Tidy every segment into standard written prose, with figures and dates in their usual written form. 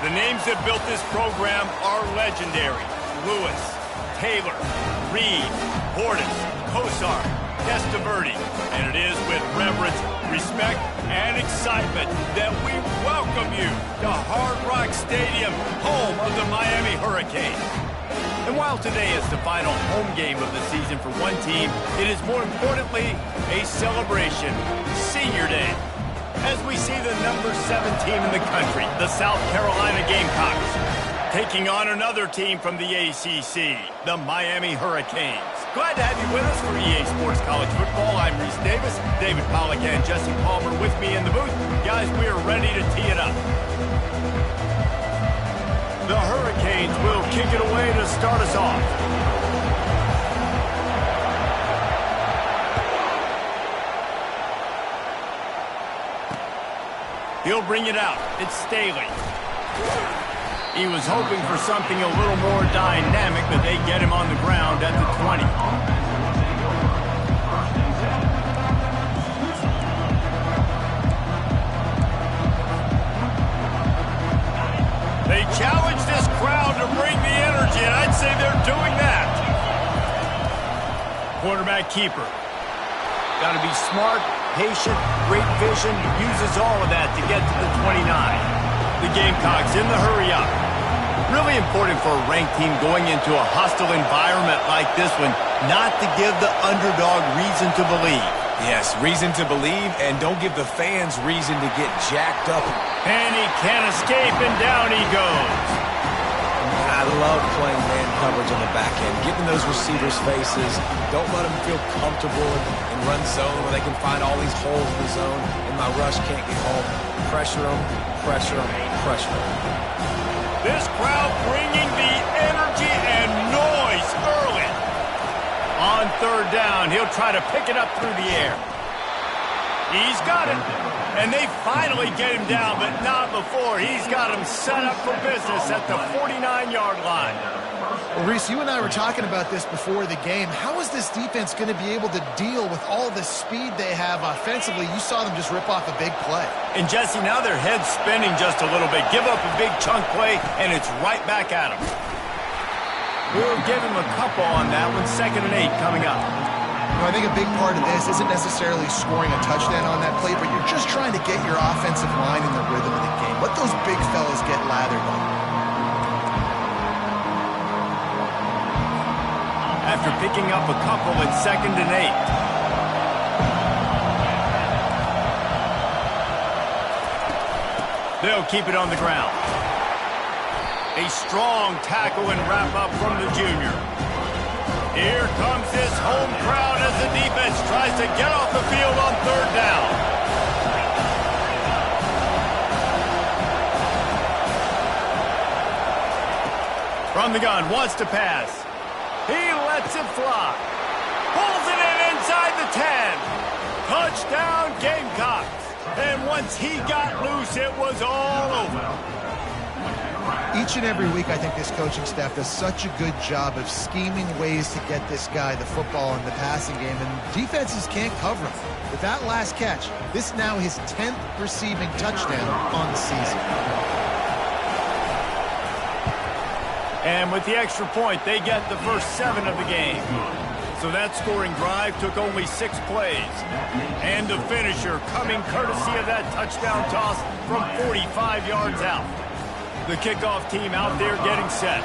The names that built this program are legendary. Lewis, Taylor, Reed, Portis, Kosar, Testaverde. And it is with reverence, respect, and excitement that we welcome you to Hard Rock Stadium, home of the Miami Hurricanes. And while today is the final home game of the season for one team, it is more importantly a celebration, Senior Day, as we see the number 7 team in the country, the South Carolina Gamecocks, taking on another team from the ACC, the Miami Hurricanes. Glad to have you with us for EA Sports College Football. I'm Reese Davis, David Pollack and Jesse Palmer with me in the booth. Guys, we are ready to tee it up. The Hurricanes will kick it away to start us off. He'll bring it out. It's Staley. He was hoping for something a little more dynamic, but they get him on the ground at the 20. They challenge this crowd to bring the energy, and I'd say they're doing that. Quarterback keeper. Got to be smart, patient, great vision, uses all of that to get to the 29. The Gamecocks in the hurry-up. Really important for a ranked team going into a hostile environment like this one, not to give the underdog reason to believe. Yes, reason to believe, and don't give the fans reason to get jacked up. And he can't escape, and down he goes. I love playing man coverage on the back end, getting those receivers' faces. Don't let them feel comfortable in run zone where they can find all these holes in the zone, and my rush can't get home. Pressure them, pressure them, pressure them. This crowd bringing the energy and noise early. On third down, he'll try to pick it up through the air. He's got it. And they finally get him down, but not before. He's got him set up for business at the 49-yard line. Well, Reese, you and I were talking about this before the game. How is this defense going to be able to deal with all the speed they have offensively? You saw them just rip off a big play. And, Jesse, now their head's spinning just a little bit. Give up a big chunk play, and it's right back at them. We'll give him a couple on that one. 2nd and 8 coming up. I think a big part of this isn't necessarily scoring a touchdown on that play, but you're just trying to get your offensive line in the rhythm of the game. Let those big fellas get lathered on. After picking up a couple at 2nd and 8. They'll keep it on the ground. A strong tackle and wrap up from the junior. Here comes this home crowd as the defense tries to get off the field on 3rd down. From the gun, wants to pass. He lets it fly. Pulls it in inside the 10. Touchdown, Gamecocks. And once he got loose, it was all over. Each and every week, I think this coaching staff does such a good job of scheming ways to get this guy the football in the passing game, and defenses can't cover him. With that last catch, this is now his 10th receiving touchdown on the season. And with the extra point, they get the first 7 of the game. So that scoring drive took only 6 plays. And the finisher coming courtesy of that touchdown toss from 45 yards out. The kickoff team out there getting set.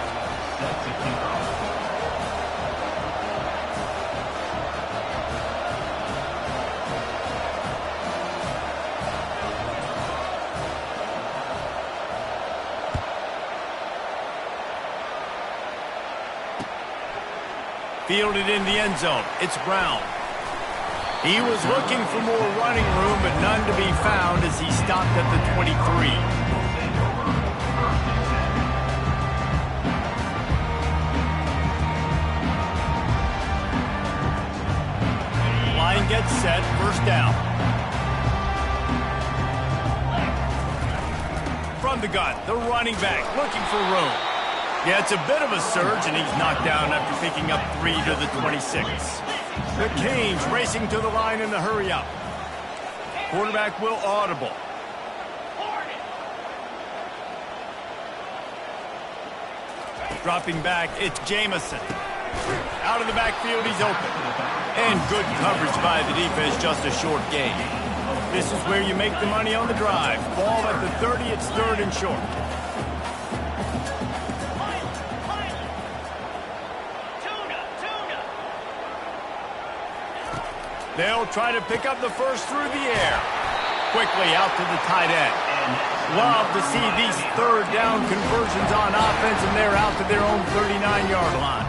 Fielded in the end zone. It's Brown. He was looking for more running room, but none to be found as he stopped at the 23. Line gets set, 1st down. From the gun, the running back looking for room. Yeah, it's a bit of a surge, and he's knocked down after picking up 3 to the 26. The Canes racing to the line in the hurry-up. Quarterback will audible. Dropping back, it's Jamison. Out of the backfield, he's open. And good coverage by the defense, just a short gain. This is where you make the money on the drive. Ball at the 30, it's 3rd and short. They'll try to pick up the first through the air. Quickly out to the tight end. Love to see these 3rd down conversions on offense, and they're out to their own 39-yard line.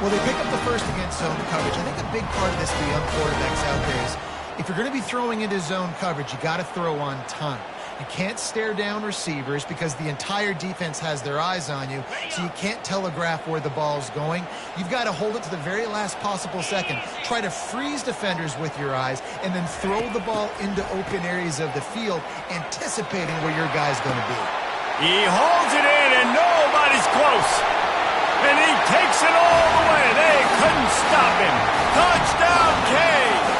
Well, they pick up the first against zone coverage. I think a big part of this for young quarterbacks out there is if you're going to be throwing into zone coverage, you got to throw on time. You can't stare down receivers because the entire defense has their eyes on you, so you can't telegraph where the ball's going. You've got to hold it to the very last possible second. Try to freeze defenders with your eyes and then throw the ball into open areas of the field, anticipating where your guy's going to be. He holds it in, and nobody's close. And he takes it all the way. They couldn't stop him. Touchdown, Canes!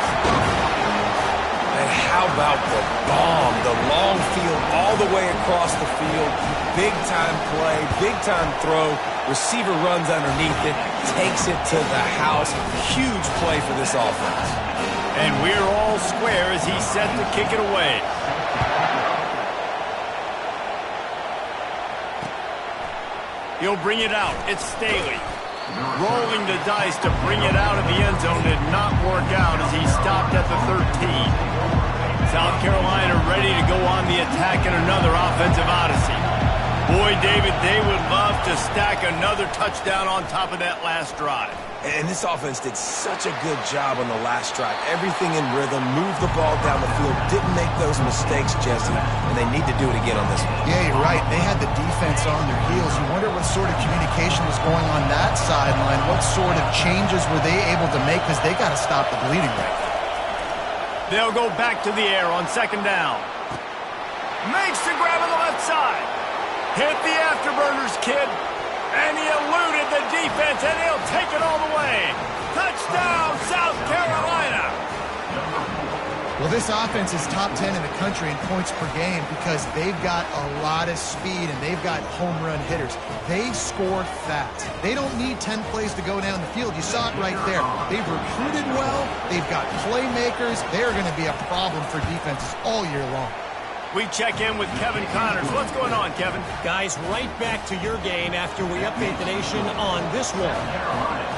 And how about the bomb, the long field all the way across the field. Big-time play, big-time throw. Receiver runs underneath it, takes it to the house. Huge play for this offense. And we're all square as he's set to kick it away. He'll bring it out. It's Staley. Rolling the dice to bring it out of the end zone did not work out as he stopped at the 13. South Carolina ready to go on the attack in another offensive odyssey. Boy, David, they would love to stack another touchdown on top of that last drive. And this offense did such a good job on the last drive. Everything in rhythm, moved the ball down the field, didn't make those mistakes, Jesse, and they need to do it again on this one. Yeah, you're right. They had the defense on their heels. You wonder what sort of communication was going on that sideline. What sort of changes were they able to make because they got to stop the bleeding right now. They'll go back to the air on 2nd down. Makes the grab on the left side. Hit the afterburners, kid. And he eluded the defense, and he'll take it all the way. Touchdown, South Carolina. Well, this offense is top 10 in the country in points per game because they've got a lot of speed and they've got home run hitters. They score fast. They don't need 10 plays to go down the field. You saw it right there. They've recruited well. They've got playmakers. They're going to be a problem for defenses all year long. We check in with Kevin Connors. What's going on, Kevin? Guys, right back to your game after we update the nation on this one.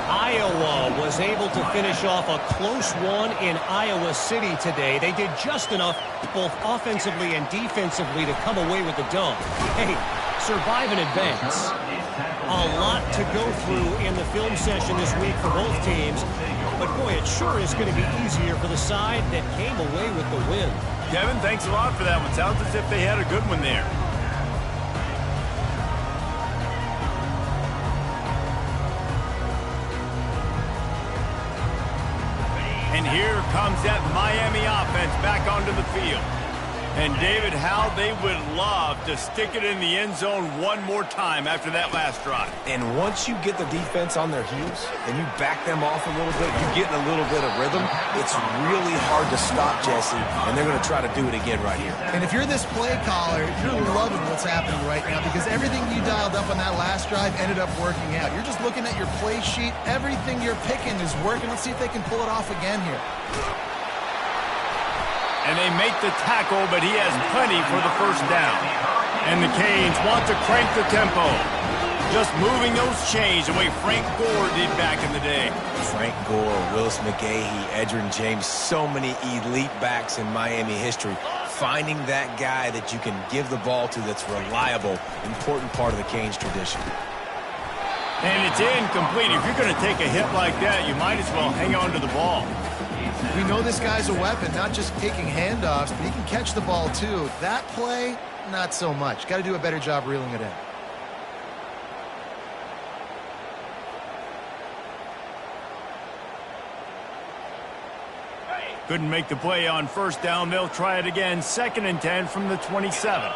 Iowa was able to finish off a close one in Iowa City today. They did just enough, both offensively and defensively, to come away with the dub. Hey, survive and advance. A lot to go through in the film session this week for both teams. But, boy, it sure is going to be easier for the side that came away with the win. Kevin, thanks a lot for that one. Sounds as if they had a good one there. And here comes that Miami offense back onto the field. And David, how they would love to stick it in the end zone one more time after that last drive. And once you get the defense on their heels and you back them off a little bit, you get in a little bit of rhythm, it's really hard to stop, Jesse, and they're going to try to do it again right here. And if you're this play caller, you're loving what's happening right now because everything you dialed up on that last drive ended up working out. You're just looking at your play sheet. Everything you're picking is working. Let's see if they can pull it off again here. And they make the tackle, but he has plenty for the first down. And the Canes want to crank the tempo. Just moving those chains the way Frank Gore did back in the day. Frank Gore, Willis McGahee, Edgerrin James, so many elite backs in Miami history. Finding that guy that you can give the ball to that's reliable, important part of the Canes tradition. And it's incomplete. If you're going to take a hit like that, you might as well hang on to the ball. We know this guy's a weapon, not just taking handoffs, but he can catch the ball too. That play, not so much. Got to do a better job reeling it in. Couldn't make the play on first down. They'll try it again. 2nd and 10 from the 27.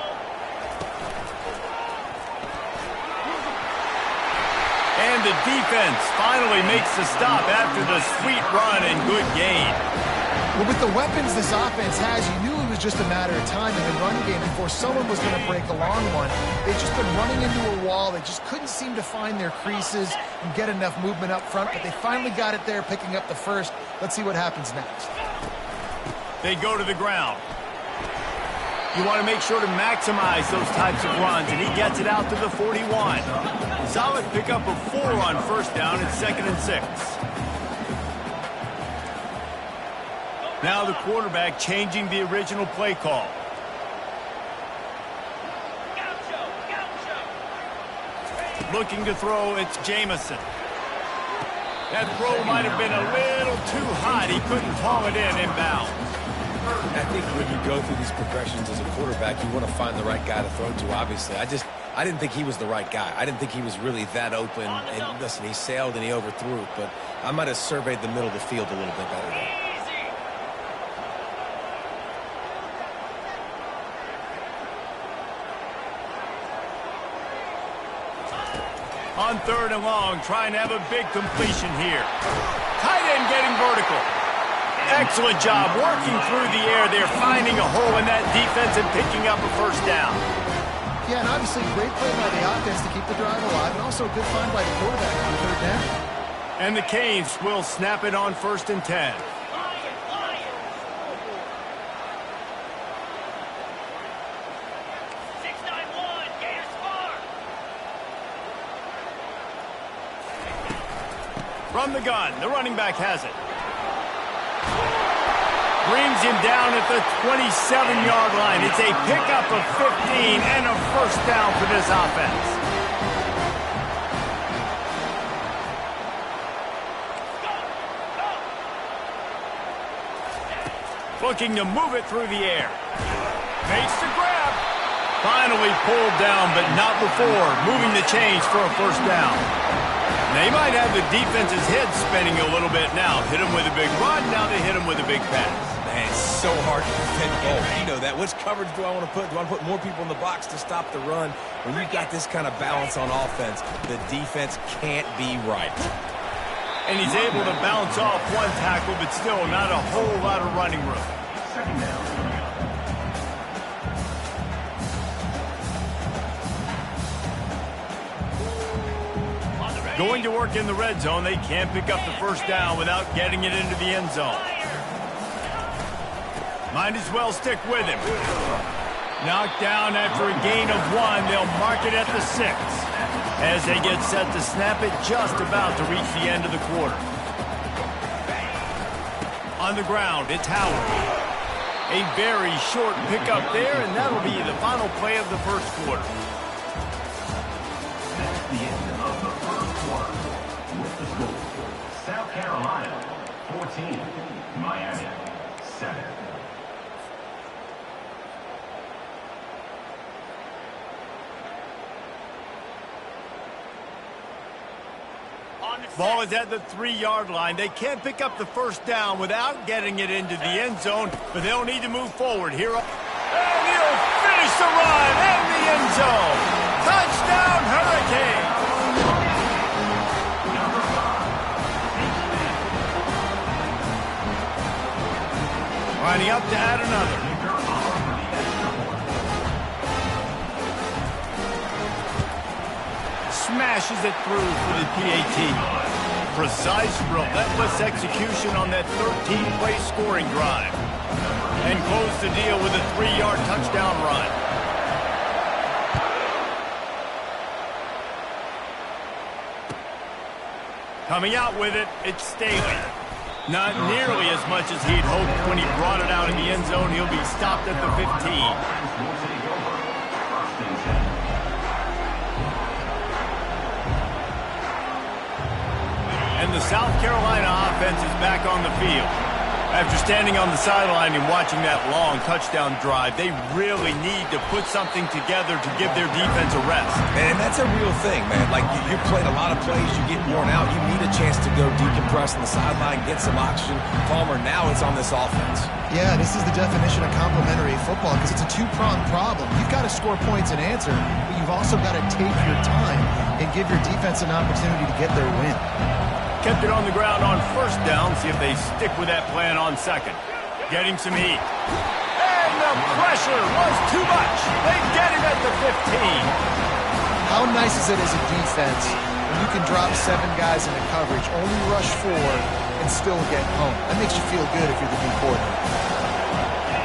And the defense finally makes the stop after the sweet run and good gain. Well, with the weapons this offense has, you knew it was just a matter of time in the run game before someone was going to break a long one. They've just been running into a wall. They just couldn't seem to find their creases and get enough movement up front, but they finally got it there, picking up the first. Let's see what happens next. They go to the ground. You want to make sure to maximize those types of runs, and he gets it out to the 41. Solid pickup of 4 on first down and 2nd and 6. Now the quarterback changing the original play call. Looking to throw, it's Jamison. That throw might have been a little too hot. He couldn't haul it in inbound. I think when you go through these progressions as a quarterback, you want to find the right guy to throw to, obviously. I didn't think he was the right guy. I didn't think he was really that open. And listen, he sailed and he overthrew it, but I might have surveyed the middle of the field a little bit better there. On 3rd and long, trying to have a big completion here. Tight end getting vertical. Excellent job working through the air there, finding a hole in that defense and picking up a first down. Yeah, and obviously great play by the offense to keep the drive alive, and also a good find by the quarterback on 3rd down. And the Canes will snap it on 1st and 10. From the gun, the running back has it. Brings him down at the 27-yard line. It's a pickup of 15 and a first down for this offense. Looking to move it through the air. Makes the grab. Finally pulled down, but not before moving the chains for a first down. They might have the defense's head spinning a little bit now. Hit him with a big run, now they hit him with a big pass. Man, it's so hard to defend both. You know that. Which coverage do I want to put? Do I want to put more people in the box to stop the run? When you've got this kind of balance on offense, the defense can't be right. And he's able to bounce off one tackle, but still not a whole lot of running room. 2nd down. Going to work in the red zone, they can't pick up the first down without getting it into the end zone. Might as well stick with him. Knocked down after a gain of 1. They'll mark it at the 6 as they get set to snap it just about to reach the end of the quarter. On the ground, it's Howard. A very short pickup there, and that'll be the final play of the first quarter. That's the end of the first quarter. With the score, South Carolina 14, Miami 7. Ball is at the 3-yard line. They can't pick up the first down without getting it into the end zone, but they'll need to move forward here. And he'll finish the run in the end zone. Touchdown, Hurricane! Lining up to add another. Smashes it through for the PAT. Precise, relentless execution on that 13-play scoring drive. And close the deal with a 3-yard touchdown run. Coming out with it, it's Staley. Not nearly as much as he'd hoped when he brought it out in the end zone. He'll be stopped at the 15. And the South Carolina offense is back on the field. After standing on the sideline and watching that long touchdown drive, they really need to put something together to give their defense a rest. And that's a real thing, man. Like, you played a lot of plays, you get worn out. You need a chance to go decompress on the sideline, get some oxygen. Palmer, now it's on this offense. Yeah, this is the definition of complementary football because it's a two-pronged problem. You've got to score points and answer, but you've also got to take your time and give your defense an opportunity to get their win. Kept it on the ground on first down. See if they stick with that plan on second. Getting some heat. And the pressure was too much. They get him at the 15. How nice is it as a defense when you can drop 7 guys into coverage, only rush 4, and still get home? That makes you feel good if you're the D coordinator.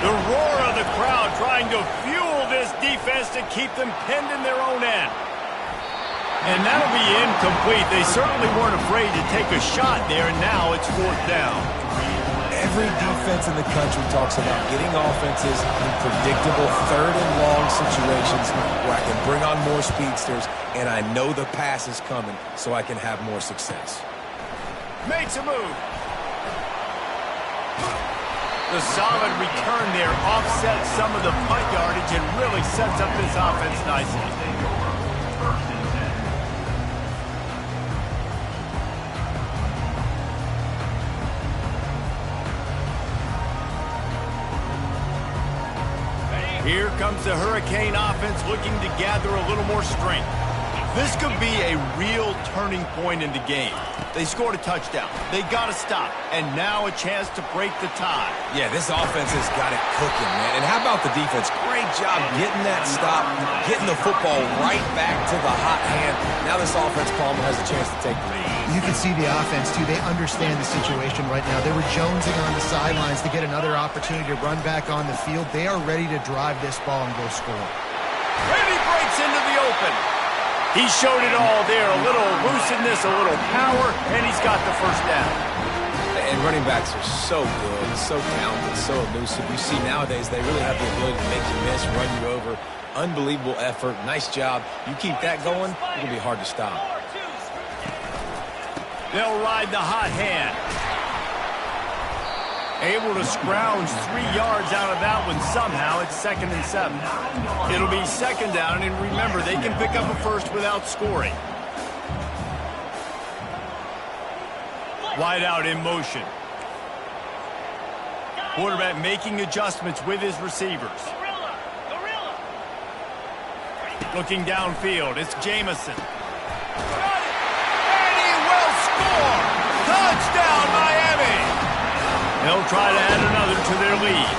The roar of the crowd trying to fuel this defense to keep them pinned in their own end. And that'll be incomplete. They certainly weren't afraid to take a shot there, and now it's 4th down. Every defense in the country talks about getting offenses in predictable 3rd and long situations where I can bring on more speedsters and I know the pass is coming so I can have more success. Makes a move. The solid return there offsets some of the punt yardage and really sets up this offense nicely. Here comes the Hurricane offense looking to gather a little more strength. This could be a real turning point in the game. They scored a touchdown. They got to stop. And now a chance to break the tie. Yeah, this offense has got it cooking, man. And how about the defense? Great job getting that stop, getting the football right back to the hot hand. Now this offense, Palmer, has a chance to take the lead. You can see the offense, too. They understand the situation right now. They were jonesing on the sidelines to get another opportunity to run back on the field. They are ready to drive this ball and go score. And he breaks into the open. He showed it all there. A little elusiveness, a little power, and he's got the first down. And running backs are so good, so talented, so elusive. You see nowadays they really have the ability to make you miss, run you over. Unbelievable effort. Nice job. You keep that going, it'll be hard to stop. They'll ride the hot hand. Able to scrounge 3 yards out of that one somehow. It's 2nd and 7. It'll be 2nd down, and remember, they can pick up a first without scoring. Wide out in motion. Quarterback making adjustments with his receivers. Looking downfield, it's Jamison. And he will score! Touchdown, Miami! They'll try to add another to their lead.